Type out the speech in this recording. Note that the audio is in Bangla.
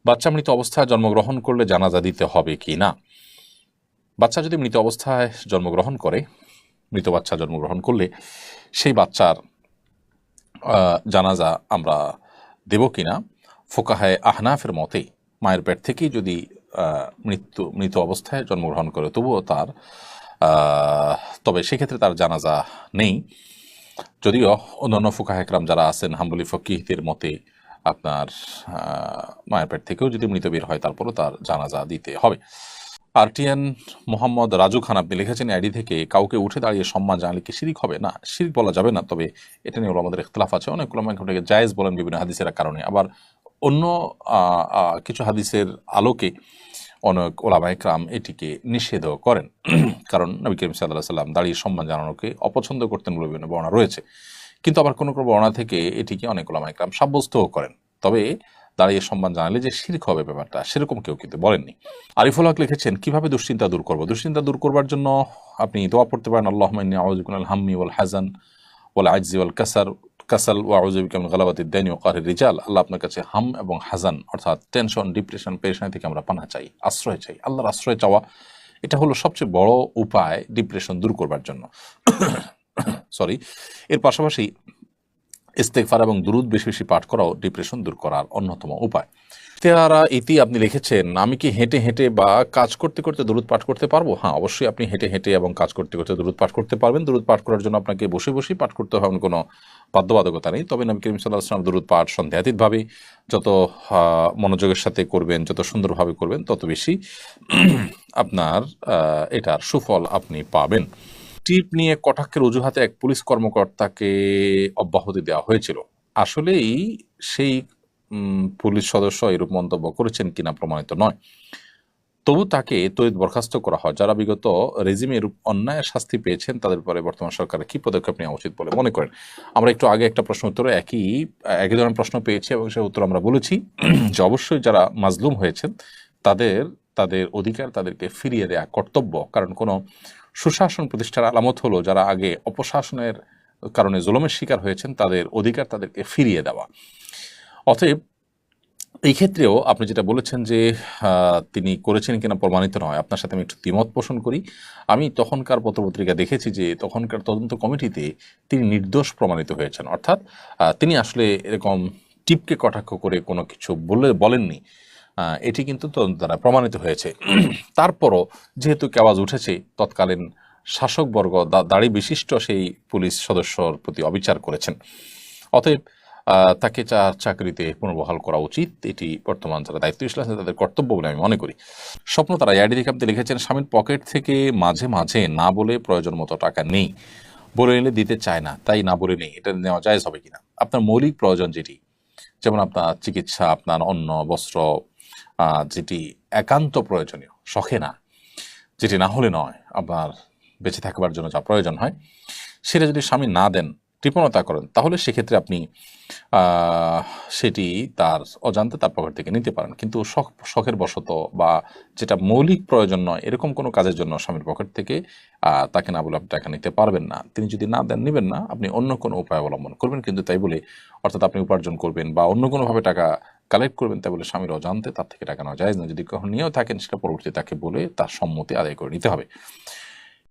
বাচ্চা মৃত অবস্থায় জন্মগ্রহণ করলে জানাজা দিতে হবে কি না? বাচ্চা যদি মৃত অবস্থায় জন্মগ্রহণ করে, মৃত বাচ্চা জন্মগ্রহণ করলে সেই বাচ্চার জানাজা আমরা দেব কিনা, ফোকাহায়ে আহনাফের মতে মায়ের পেট থেকেই যদি মৃত অবস্থায় জন্মগ্রহণ করে তবুও তার তবে সেক্ষেত্রে তার জানাজা নেই। যদিও অন্যান্য ফুকাহে একরাম যারা আছেন হাম্বলি ফকিহদের মতে আপনার মায়ের পেট থেকেও যদি মৃত বের হয় তারপরও তার জানাজা দিতে হবে। আরটিএন মোহাম্মদ রাজু খান আপনি লিখেছেন আইডি থেকে, কাউকে উঠে দাঁড়িয়ে সম্মান জানালে কি শিরিক হবে? না, শিরিক বলা যাবে না, তবে এটা নিয়ে আমাদের ইখতিলাফ আছে। অনেক উলামা এটাকে জায়েজ বলেন বিভিন্ন হাদিসের কারণে, আবার অন্য কিছু হাদিসের আলোকে অনেক ওলামা ইকরাম এটিকে নিষেধও করেন। কারণ নবী করিম সাল্লাল্লাহু আলাইহি ওয়াসাল্লাম দাঁড়িয়ে সম্মান জানানোকে অপছন্দ করতেন বলে বিভিন্ন বর্ণনা রয়েছে। কিন্তু আবার কোনো কোনো বর্ণনা থেকে এটিকে অনেক ওলামা ইকরাম সাব্যস্তও করেন। তবে দাঁড়িয়ে সম্মান জানালে যে শিরক হবে ব্যাপারটা, সেরকম কেউ কিন্তু বলেননি। আরিফুল হক লিখেছেন, কিভাবে দুশ্চিন্তা দূর করব? দুশ্চিন্তা দূর করবার জন্য আপনি দোয়া পড়তে পারেন, আল্লাহুম্মা ইন্নী আউযু বিকা মিনাল হাম্মি ওয়াল হাযান ওয়াল আজজি ওয়াল কাসাল ওয়া আউযু বিকা মিন গালাবাতিদ দাইনি ওয়া কাহরির রিজাল। আল্লাহ, আপনার কাছে হাম এবং হাজান অর্থাৎ টেনশন, ডিপ্রেশন, পেরেশানি থেকে আমরা পানাহ চাই, আশ্রয় চাই। আল্লাহর আশ্রয় চাওয়া এটা হলো সবচেয়ে বড় উপায় ডিপ্রেশন দূর করবার জন্য। এর পাশাপাশি ইস্তেগফার এবং দুরূদ বেশি বেশি পাঠ করাও ডিপ্রেশন দূর করার অন্যতম উপায়। তেহারা ইতি আপনি লিখেছেন, আমি কি হেঁটে হেঁটে বা কাজ করতে করতে দুরূদ পাঠ করতে পারবো? হ্যাঁ, অবশ্যই আপনি হেঁটে হেঁটে এবং কাজ করতে করতে দুরূদ পাঠ করতে পারবেন। দুরূদ পাঠ করার জন্য আপনাকে বসে বসেই পাঠ করতে হবে, কোনো বাধ্যবাধকতা নেই। তবে নবী করিম সাল্লাল্লাহু আলাইহি ওয়াসাল্লাম দুরূদ পাঠ সন্দেহাতীতভাবে যত মনোযোগের সাথে করবেন, যত সুন্দরভাবে করবেন, তত বেশি আপনার এটার সুফল আপনি পাবেন। টিপ নিয়ে কটাক্ষের অজুহাতে এক পুলিশ কর্মকর্তাকে অব্যাহতি দেওয়া হয়েছিল। আসলেই সেই পুলিশ সদস্য এরূপ মন্তব্য করেছেন কিনা প্রমাণিত নয়, তবু তাকে তড়িৎ বরখাস্ত করা হয়। যারা বিগত রেজিমে এরূপ অন্যায়ের শাস্তি পেয়েছেন তাদের পরে বর্তমান সরকারের কি পদক্ষেপ নেওয়া উচিত বলে মনে করেন? আমরা একটু আগে একটা প্রশ্ন উত্তরে একই ধরনের প্রশ্ন পেয়েছি এবং সেই উত্তর আমরা বলেছি যে অবশ্যই যারা মাজলুম হয়েছেন তাদের অধিকার তাদেরকে ফিরিয়ে দেয়া কর্তব্য। কারণ কোনো সুশাসন প্রতিষ্ঠার আলামত হলো যারা আগে অপশাসনের কারণে জুলুমের শিকার হয়েছেন তাদের অধিকার তাদেরকে ফিরিয়ে দেওয়া। অতএব এই ক্ষেত্রেও আপনি যেটা বলেছেন যে তিনি করেছেন কিনা প্রমাণিত নয়, আপনার সাথে আমি একটু দ্বিমত পোষণ করি। আমি তখনকার পত্রপত্রিকা দেখেছি যে তখনকার তদন্ত কমিটিতে তিনি নির্দোষ প্রমাণিত হয়েছেন, অর্থাৎ তিনি আসলে এরকম টিপকে কটাক্ষ করে কোনো কিছু বলেননি। এটি কিন্তু তদন্ত দ্বারা প্রমাণিত হয়েছে। তারপরও যেহেতু আওয়াজ উঠেছে, তৎকালীন শাসকবর্গ দাড়ি বিশিষ্ট সেই পুলিশ সদস্যর প্রতি অবিচার করেছেন। অতএব তাকে চাকরিতে পুনর্বহাল করা উচিত। এটি বর্তমান যারা দায়িত্বশীল আছেন তাদের কর্তব্য বলে আমি মনে করি। স্বপ্ন তারা আইডি থেকে আপনি লিখেছেন, স্বামীর পকেট থেকে মাঝে মাঝে না বলে প্রয়োজন মতো টাকা নেই, বলে নিলে দিতে চায় না, তাই না বলে নেই, এটা নেওয়া জায়েজ হবে কিনা? আপনার মৌলিক প্রয়োজন যেটি, যেমন আপনার চিকিৎসা, আপনার অন্ন বস্ত্র, যেটি একান্ত প্রয়োজনীয়, শখে না, যেটি না হলে নয়, আপনার বেঁচে থাকবার জন্য যা প্রয়োজন হয়, সেটা যদি স্বামী না দেন, কৃপণতা করেন, তাহলে সেক্ষেত্রে আপনি সেটি তার অজান্তে তার পকেট থেকে নিতে পারেন। কিন্তু শখের বশত বা যেটা মৌলিক প্রয়োজন নয় এরকম কোনো কাজের জন্য স্বামীর পকেট থেকে তাকে না বলে আপনি টাকা নিতে পারবেন না। তিনি যদি না দেন, নেবেন না, আপনি অন্য কোনো উপায় অবলম্বন করবেন। কিন্তু তাই বলে অর্থাৎ আপনি উপার্জন করবেন বা অন্য কোনোভাবে টাকা কালেক্ট করবেন তাই বলে স্বামীর অজান্তে তার থেকে টাকা নেওয়া যায় না। যদি কখনো নিয়েও থাকেন সেটা পরবর্তীতে তাকে বলে তার সম্মতি আদায় করে নিতে হবে।